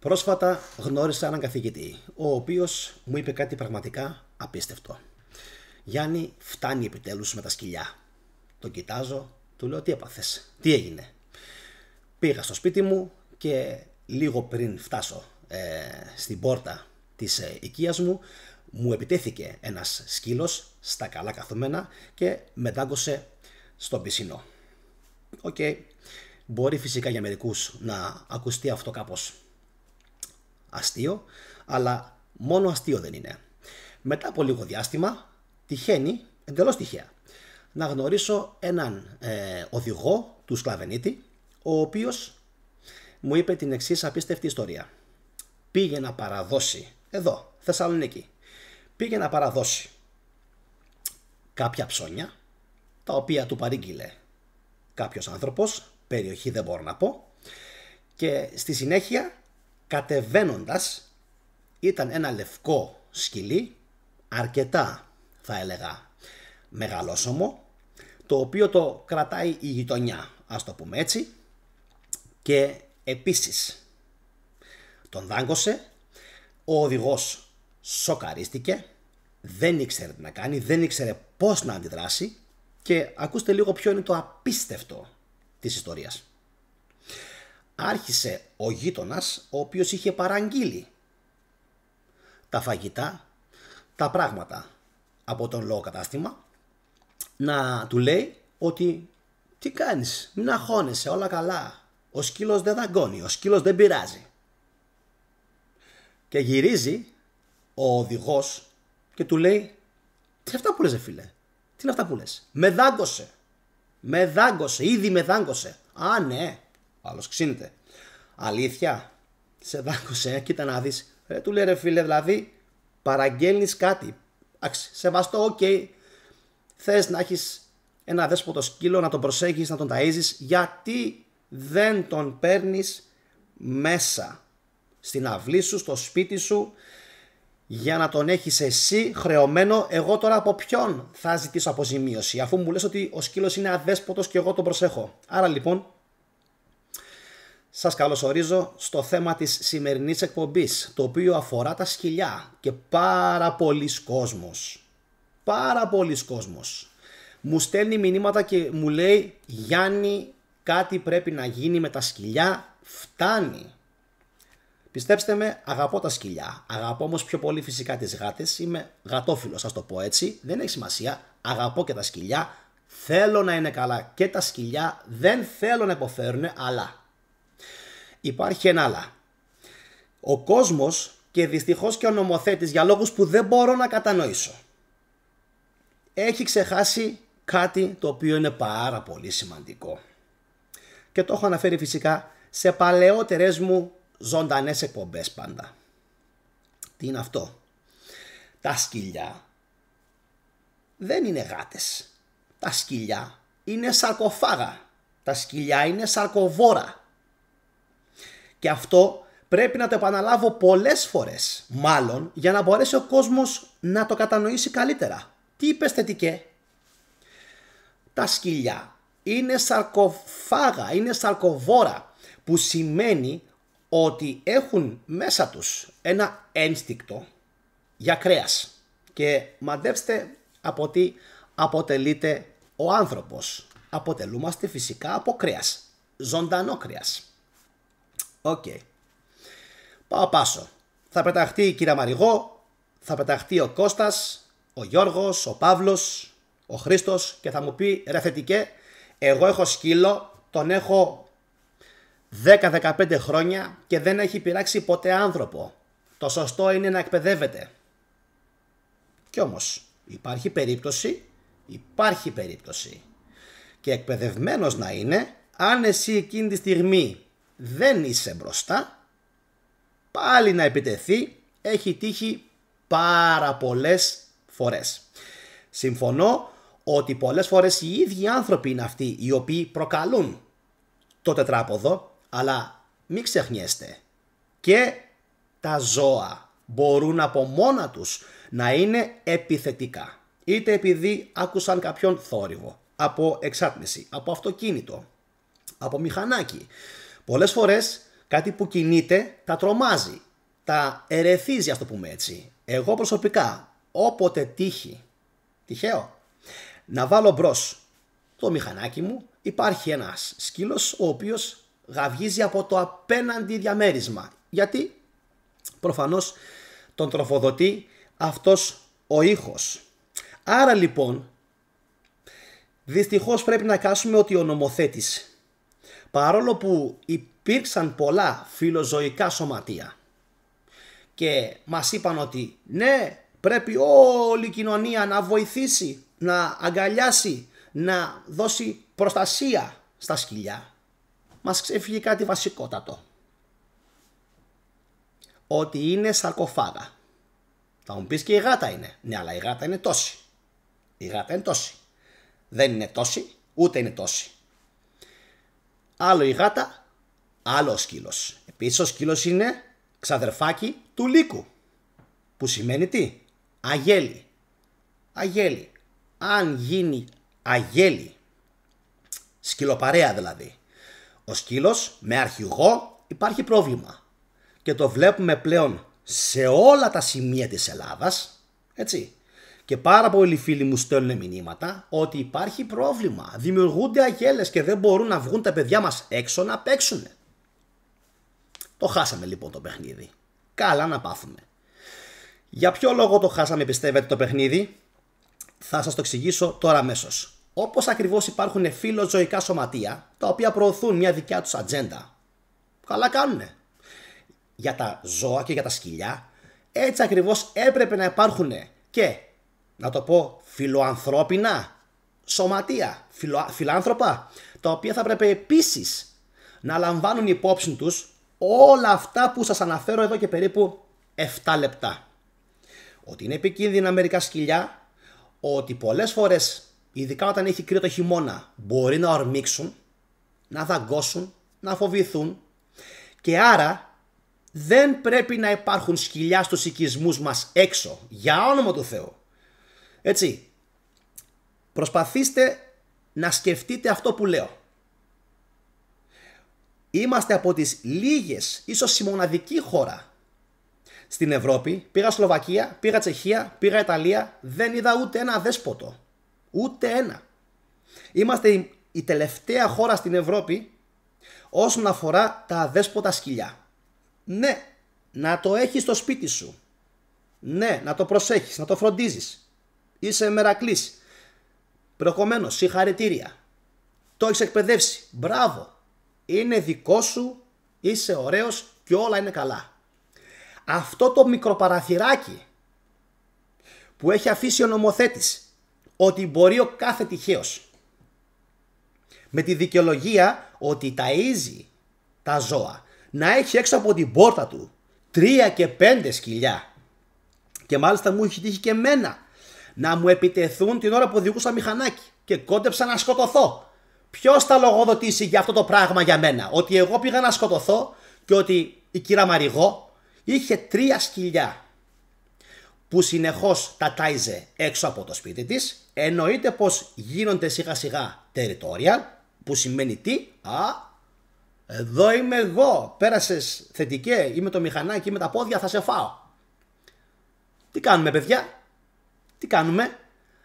Πρόσφατα γνώρισα έναν καθηγητή, ο οποίος μου είπε κάτι πραγματικά απίστευτο. Γιάννη, φτάνει επιτέλους με τα σκυλιά. Τον κοιτάζω, του λέω τι έπαθες, τι έγινε. Πήγα στο σπίτι μου και λίγο πριν φτάσω στην πόρτα της οικίας μου, μου επιτέθηκε ένας σκύλος στα καλά καθομένα και με δάγκωσε στον πισινό. Οκ, μπορεί φυσικά για μερικούς να ακουστεί αυτό κάπως αστείο, αλλά μόνο αστείο δεν είναι. Μετά από λίγο διάστημα τυχαίνει, εντελώς τυχαία, να γνωρίσω έναν οδηγό του Σκλαβενίτη, ο οποίος μου είπε την εξής απίστευτη ιστορία. Πήγε να παραδώσει, εδώ, Θεσσαλονίκη, πήγε να παραδώσει κάποια ψώνια, τα οποία του παρήγγειλε κάποιος άνθρωπος, περιοχή δεν μπορώ να πω, και στη συνέχεια κατεβαίνοντας ήταν ένα λευκό σκυλί, αρκετά θα έλεγα μεγαλόσωμο, το οποίο το κρατάει η γειτονιά, ας το πούμε έτσι, και επίσης τον δάγκωσε. Ο οδηγός σοκαρίστηκε, δεν ήξερε τι να κάνει, δεν ήξερε πώς να αντιδράσει και ακούστε λίγο ποιο είναι το απίστευτο της ιστορίας. Άρχισε ο γείτονας, ο οποίος είχε παραγγείλει τα φαγητά, τα πράγματα από τον λογοκατάστημα, να του λέει ότι τι κάνεις, μην αγχώνεσαι, όλα καλά, ο σκύλος δεν δαγκώνει, ο σκύλος δεν πειράζει. Και γυρίζει ο οδηγός και του λέει τι είναι αυτά που λες φίλε, τι είναι αυτά που λες, με δάγκωσε, ήδη με δάγκωσε. Α ναι, άλλος ξύνεται. Αλήθεια, σε δάγκωσε, κοίτα να δεις. Του λέει ρε φίλε, δηλαδή παραγγέλνεις κάτι, σεβαστό, οκ, θες να έχεις ένα δέσποτο σκύλο, να τον προσέχεις, να τον ταΐζεις, γιατί δεν τον παίρνεις μέσα στην αυλή σου, στο σπίτι σου, για να τον έχεις εσύ χρεωμένο? Εγώ τώρα από ποιον θα ζητήσω αποζημίωση, αφού μου λες ότι ο σκύλος είναι αδέσποτος και εγώ τον προσέχω? Άρα λοιπόν σας καλωσορίζω στο θέμα της σημερινής εκπομπής, το οποίο αφορά τα σκυλιά, και πάρα πολλοί κόσμος μου στέλνει μηνύματα και μου λέει Γιάννη, κάτι πρέπει να γίνει με τα σκυλιά, φτάνει. Πιστέψτε με, αγαπώ τα σκυλιά, αγαπώ όμως πιο πολύ φυσικά τις γάτες, είμαι γατόφιλος, ας το πω έτσι, δεν έχει σημασία, αγαπώ και τα σκυλιά, θέλω να είναι καλά και τα σκυλιά, δεν θέλω να υποφέρουν, αλλά υπάρχει ένα αλλά. Ο κόσμος και δυστυχώς και ο νομοθέτης, για λόγους που δεν μπορώ να κατανοήσω, έχει ξεχάσει κάτι το οποίο είναι πάρα πολύ σημαντικό. Και το έχω αναφέρει φυσικά σε παλαιότερες μου ζωντανές εκπομπές πάντα. Τι είναι αυτό? Τα σκυλιά δεν είναι γάτες. Τα σκυλιά είναι σαρκοφάγα. Τα σκυλιά είναι σαρκοβόρα. Και αυτό πρέπει να το επαναλάβω πολλές φορές, μάλλον για να μπορέσει ο κόσμος να το κατανοήσει καλύτερα. Τι είπες θετικέ? Τα σκυλιά είναι σαρκοφάγα, είναι σαρκοβόρα, που σημαίνει ότι έχουν μέσα τους ένα ένστικτο για κρέας. Και μαντέψτε από τι αποτελείται ο άνθρωπος. Αποτελούμαστε φυσικά από κρέας, ζωντανό κρέας. Οκ. Πάω πάσο. Θα πεταχτεί η κυρία Μαριγό, θα πεταχτεί ο Κώστας, ο Γιώργος, ο Παύλος, ο Χρήστος και θα μου πει ρε θετικέ, εγώ έχω σκύλο, τον έχω 10-15 χρόνια και δεν έχει πειράξει ποτέ άνθρωπο. Το σωστό είναι να εκπαιδεύεται. Κι όμως υπάρχει περίπτωση και εκπαιδευμένος να είναι, αν εσύ εκείνη τη στιγμή δεν είσαι μπροστά, πάλι να επιτεθεί, έχει τύχει πάρα πολλές φορές. Συμφωνώ ότι πολλές φορές οι ίδιοι άνθρωποι είναι αυτοί οι οποίοι προκαλούν το τετράποδο, αλλά μην ξεχνιέστε, και τα ζώα μπορούν από μόνα τους να είναι επιθετικά. Είτε επειδή άκουσαν κάποιον θόρυβο, από εξάτμιση, από αυτοκίνητο, από μηχανάκι. Πολλές φορές Κάτι που κινείται τα τρομάζει, τα ερεθίζει, ας το πούμε έτσι. Εγώ προσωπικά, όποτε τυχαίο, να βάλω μπρος το μηχανάκι μου, υπάρχει ένας σκύλος ο οποίος γαυγίζει από το απέναντι διαμέρισμα. Γιατί? Προφανώς τον τροφοδοτεί αυτός ο ήχος. Άρα λοιπόν, δυστυχώς πρέπει να κάσουμε ότι ο νομοθέτης, παρόλο που υπήρξαν πολλά φιλοζωικά σωματεία και μας είπαν ότι ναι, πρέπει όλη η κοινωνία να βοηθήσει, να αγκαλιάσει, να δώσει προστασία στα σκυλιά, μας ξέφυγε κάτι βασικότατο. Ότι είναι σαρκοφάγα. Θα μου πεις και η γάτα είναι. Ναι, αλλά η γάτα είναι τόση. Η γάτα είναι τόση. Δεν είναι τόση, ούτε είναι τόση. Άλλο η γάτα, άλλο ο σκύλος. Επίσης ο σκύλος είναι ξαδερφάκι του λύκου. Που σημαίνει τι? Αγέλη. Αγέλη. Αν γίνει αγέλη, σκυλοπαρέα δηλαδή, ο σκύλος με αρχηγό υπάρχει πρόβλημα. Και το βλέπουμε πλέον σε όλα τα σημεία της Ελλάδας, έτσι. Και πάρα πολλοί φίλοι μου στέλνουν μηνύματα ότι υπάρχει πρόβλημα. Δημιουργούνται αγέλες και δεν μπορούν να βγουν τα παιδιά μας έξω να παίξουν. Το χάσαμε λοιπόν το παιχνίδι. Καλά να πάθουμε. Για ποιο λόγο το χάσαμε, πιστεύετε, το παιχνίδι? Θα σας το εξηγήσω τώρα αμέσως. Όπως ακριβώς υπάρχουν φιλοζωικά σωματεία τα οποία προωθούν μια δικιά τους ατζέντα. Καλά κάνουνε. Για τα ζώα και για τα σκυλιά, έτσι ακριβώς έπρεπε να υπάρχουν και, να το πω, φιλοανθρώπινα σωματεία, φιλάνθρωπα, τα οποία θα έπρεπε επίσης να λαμβάνουν υπόψη τους όλα αυτά που σας αναφέρω εδώ και περίπου 7 λεπτά. Ότι είναι επικίνδυνα μερικά σκυλιά, ότι πολλές φορές, ειδικά όταν έχει κρύο το χειμώνα, μπορεί να ορμήξουν, να δαγκώσουν, να φοβηθούν και άρα δεν πρέπει να υπάρχουν σκυλιά στους οικισμούς μας έξω, για όνομα του Θεού. Έτσι, προσπαθήστε να σκεφτείτε αυτό που λέω. Είμαστε από τις λίγες, ίσως η μοναδική χώρα στην Ευρώπη. Πήγα Σλοβακία, πήγα Τσεχία, πήγα Ιταλία, δεν είδα ούτε ένα αδέσποτο. Ούτε ένα. Είμαστε η τελευταία χώρα στην Ευρώπη όσον αφορά τα αδέσποτα σκυλιά. Ναι, να το έχεις στο σπίτι σου. Ναι, να το προσέχεις, να το φροντίζεις. Είσαι μερακλής. Προηγουμένως, συγχαρητήρια. Το έχεις εκπαιδεύσει. Μπράβο. Είναι δικό σου, είσαι ωραίος και όλα είναι καλά. Αυτό το μικροπαραθυράκι που έχει αφήσει ο νομοθέτης, ότι μπορεί ο κάθε τυχαίος, με τη δικαιολογία ότι ταΐζει τα ζώα, να έχει έξω από την πόρτα του 3 και 5 σκυλιά, και μάλιστα μου έχει τύχει και εμένα να μου επιτεθούν την ώρα που οδηγούσα μηχανάκι και κόντεψα να σκοτωθώ. Ποιος θα λογοδοτήσει για αυτό το πράγμα για μένα? Ότι εγώ πήγα να σκοτωθώ και ότι η κυρία Μαριγό είχε 3 σκυλιά που συνεχώς τα τάιζε έξω από το σπίτι της. Εννοείται πως γίνονται σιγά σιγά territorial, που σημαίνει τι? Εδώ είμαι εγώ, πέρασες θετικέ, είμαι το μηχανάκι, είμαι τα πόδια, θα σε φάω. Τι κάνουμε, παιδιά? Τι κάνουμε?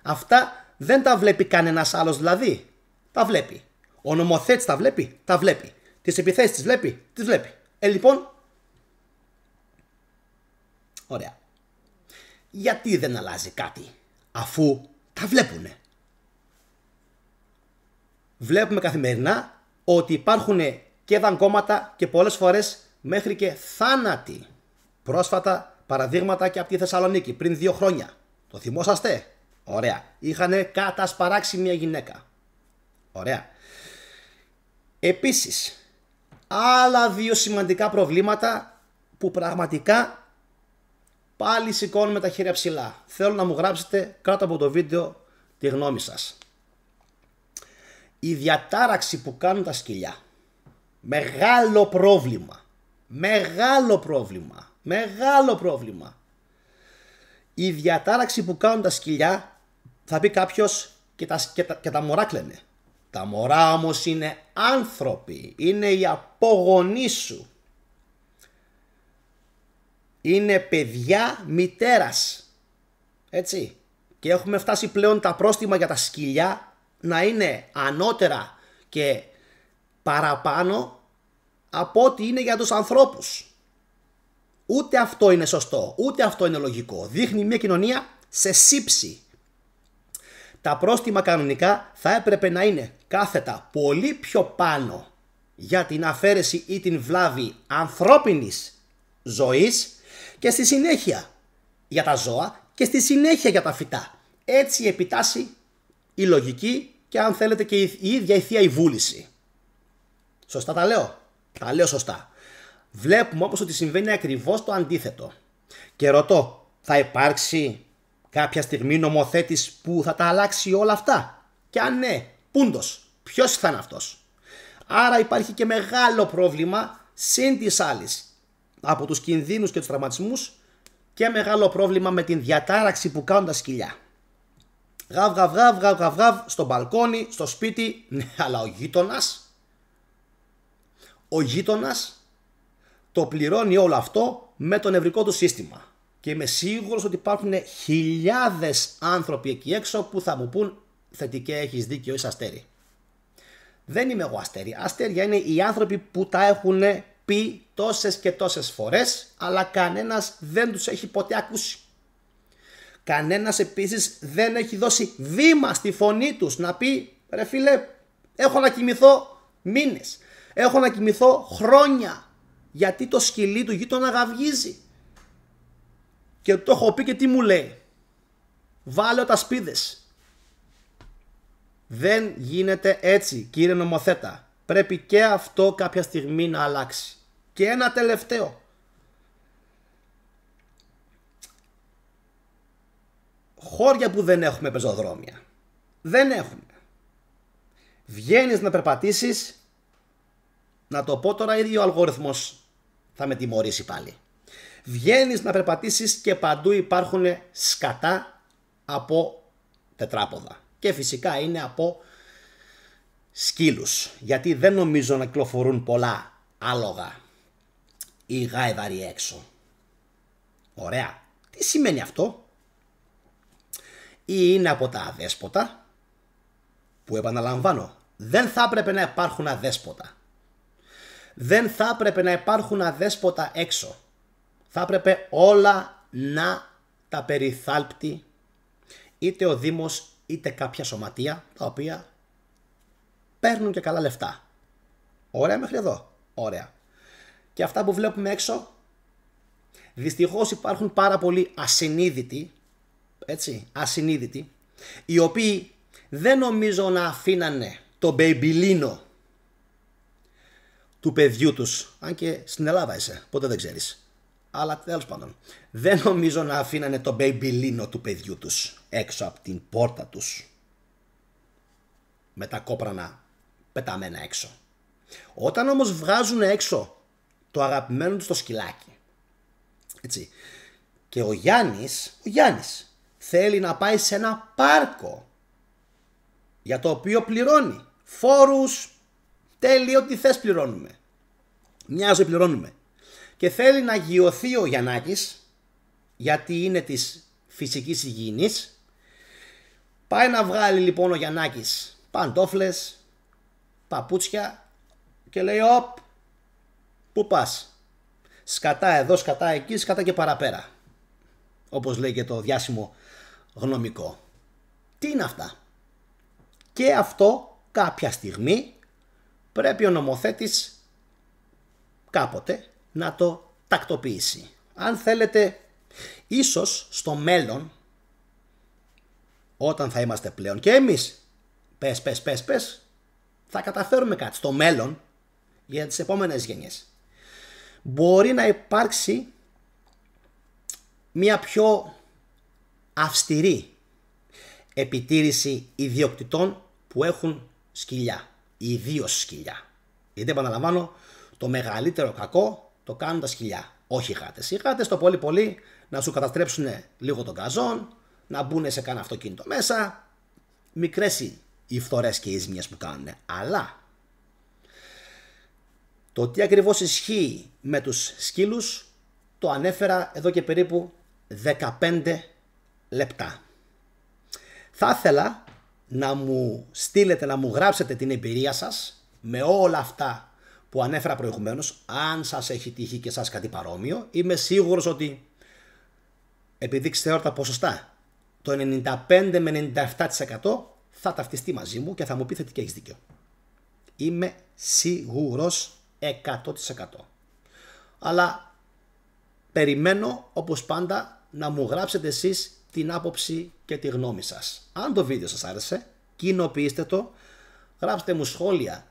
Αυτά δεν τα βλέπει κανένας άλλος δηλαδή. Τα βλέπει. Ο νομοθέτης τα βλέπει. Τα βλέπει. Τις επιθέσεις τις βλέπει. Τις βλέπει. Λοιπόν, ωραία. Γιατί δεν αλλάζει κάτι αφού τα βλέπουνε? Βλέπουμε καθημερινά ότι υπάρχουν και δαγκώματα και πολλές φορές μέχρι και θάνατοι. Πρόσφατα παραδείγματα και από τη Θεσσαλονίκη πριν 2 χρόνια. Το θυμόσαστε? Ωραία. Είχανε κατασπαράξει μια γυναίκα. Ωραία. Επίσης, άλλα 2 σημαντικά προβλήματα που πραγματικά πάλι σηκώνουμε τα χέρια ψηλά. Θέλω να μου γράψετε κάτω από το βίντεο τη γνώμη σας. Η διατάραξη που κάνουν τα σκυλιά. Μεγάλο πρόβλημα. Μεγάλο πρόβλημα. Μεγάλο πρόβλημα. Η διατάραξη που κάνουν τα σκυλιά, θα πει κάποιος, και τα μωρά κλαίνε. Τα μωρά όμως είναι άνθρωποι. Είναι οι απόγονοί σου. είναι παιδιά μητέρας. Έτσι. Και έχουμε φτάσει πλέον τα πρόστιμα για τα σκυλιά να είναι ανώτερα και παραπάνω από ό,τι είναι για τους ανθρώπους. Ούτε αυτό είναι σωστό, ούτε αυτό είναι λογικό. Δείχνει μια κοινωνία σε σύψη. Τα πρόστιμα κανονικά θα έπρεπε να είναι κάθετα πολύ πιο πάνω για την αφαίρεση ή την βλάβη ανθρώπινης ζωής και στη συνέχεια για τα ζώα και στη συνέχεια για τα φυτά. Έτσι επιτάσσει η λογική και αν θέλετε και η ίδια η θεία η βούληση. Σωστά τα λέω? Τα λέω σωστά. Βλέπουμε όμως ότι συμβαίνει ακριβώς το αντίθετο. Και ρωτώ, θα υπάρξει κάποια στιγμή νομοθέτης που θα τα αλλάξει όλα αυτά? Και αν ναι, πούντος, ποιος θα είναι αυτός? Άρα υπάρχει και μεγάλο πρόβλημα συν της άλλης από τους κινδύνους και τους τραυματισμούς και μεγάλο πρόβλημα με την διατάραξη που κάνουν τα σκυλιά. Γαβ, γαβ, γαβ, γαβ, γαβ, γαβ, στο μπαλκόνι, στο σπίτι, ναι, αλλά ο γείτονας το πληρώνει όλο αυτό με το νευρικό του σύστημα. Και είμαι σίγουρος ότι υπάρχουν χιλιάδες άνθρωποι εκεί έξω που θα μου πούν θετικέ, έχεις δίκιο, είσαι αστέρι. Δεν είμαι εγώ αστέρι. Αστέρια είναι οι άνθρωποι που τα έχουν πει τόσες και τόσες φορές, αλλά κανένας δεν τους έχει ποτέ ακούσει. Κανένας επίσης δεν έχει δώσει βήμα στη φωνή τους να πει ρε φίλε, έχω να κοιμηθώ μήνες, έχω να κοιμηθώ χρόνια, γιατί το σκυλί του γείτονα γαυγίζει. Και το έχω πει και τι μου λέει? Βάλε τα σπίδες. Δεν γίνεται έτσι, κύριε νομοθέτα. Πρέπει και αυτό κάποια στιγμή να αλλάξει. Και ένα τελευταίο. Χώρια που δεν έχουμε πεζοδρόμια. Δεν έχουμε. Βγαίνεις να περπατήσεις, να το πω τώρα, ήδη ο αλγόριθμος θα με τιμωρήσει πάλι. Βγαίνεις να περπατήσεις και παντού υπάρχουν σκατά από τετράποδα. Και φυσικά είναι από σκύλους. Γιατί δεν νομίζω να κυκλοφορούν πολλά άλογα ή γάιδαροι έξω. Ωραία. Τι σημαίνει αυτό? Ή είναι από τα αδέσποτα, που επαναλαμβάνω, δεν θα έπρεπε να υπάρχουν αδέσποτα. Δεν θα έπρεπε να υπάρχουν αδέσποτα έξω. Θα έπρεπε όλα να τα περιθάλπτει είτε ο Δήμος είτε κάποια σωματεία τα οποία παίρνουν και καλά λεφτά. Ωραία μέχρι εδώ? Ωραία. Και αυτά που βλέπουμε έξω, δυστυχώς υπάρχουν πάρα πολλοί ασυνείδητοι, έτσι, ασυνείδητοι, οι οποίοι δεν νομίζω να αφήνανε το μπέιμπιλίνο του παιδιού τους, αν και στην Ελλάδα είσαι, ποτέ δεν ξέρεις. Αλλά τέλος πάντων, δεν νομίζω να αφήνανε το μπέιμπιλίνο του παιδιού τους έξω από την πόρτα τους, με τα κόπρανα πεταμένα έξω. Όταν όμως βγάζουν έξω το αγαπημένο τους το σκυλάκι, έτσι, και ο Γιάννης θέλει να πάει σε ένα πάρκο για το οποίο πληρώνει φόρους, τέλειο, ό,τι θες πληρώνουμε, μια ζωή πληρώνουμε, και θέλει να γειωθεί ο Γιαννάκης γιατί είναι της φυσικής υγιεινής. Πάει να βγάλει λοιπόν ο Γιαννάκης παντόφλες, παπούτσια και λέει οπ, πού πας? Σκατά εδώ, σκατά εκεί, σκατά και παραπέρα, όπως λέει και το διάσημο γνωμικό. Τι είναι αυτά? Και αυτό κάποια στιγμή πρέπει ο νομοθέτης κάποτε να το τακτοποιήσει. Αν θέλετε, ίσως στο μέλλον, όταν θα είμαστε πλέον και εμείς πες, θα καταφέρουμε κάτι στο μέλλον για τις επόμενες γενιές. Μπορεί να υπάρξει μια πιο αυστηρή επιτήρηση ιδιοκτητών που έχουν σκυλιά, ιδίως σκυλιά. Γιατί επαναλαμβάνω, το μεγαλύτερο κακό το κάνουν τα σκυλιά, όχι οι γάτες. Οι γάτες το πολύ πολύ να σου καταστρέψουν λίγο τον καζόν, να μπουν σε κάνα αυτοκίνητο μέσα, μικρές οι φθορές και οι ζημιές που κάνουν. Αλλά το τι ακριβώς ισχύει με τους σκύλους το ανέφερα εδώ και περίπου 15 λεπτά. Θα ήθελα να μου στείλετε, να μου γράψετε την εμπειρία σας με όλα αυτά που ανέφερα προηγουμένως, αν σας έχει τύχει και σας κάτι παρόμοιο. Είμαι σίγουρος ότι, επειδή ξέρω τα ποσοστά, το 95 με 97% θα ταυτιστεί μαζί μου και θα μου πείτε και έχεις δίκιο. Είμαι σίγουρος 100%. Αλλά περιμένω όπως πάντα να μου γράψετε εσείς την άποψη και τη γνώμη σας. Αν το βίντεο σας άρεσε, κοινοποιήστε το, γράψτε μου σχόλια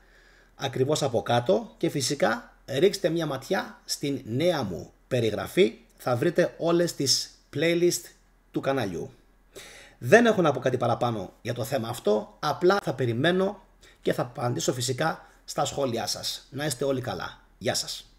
ακριβώς από κάτω και φυσικά ρίξτε μια ματιά στην νέα μου περιγραφή, θα βρείτε όλες τις playlist του καναλιού. Δεν έχω να πω κάτι παραπάνω για το θέμα αυτό, απλά θα περιμένω και θα απαντήσω φυσικά στα σχόλιά σας. Να είστε όλοι καλά. Γεια σας.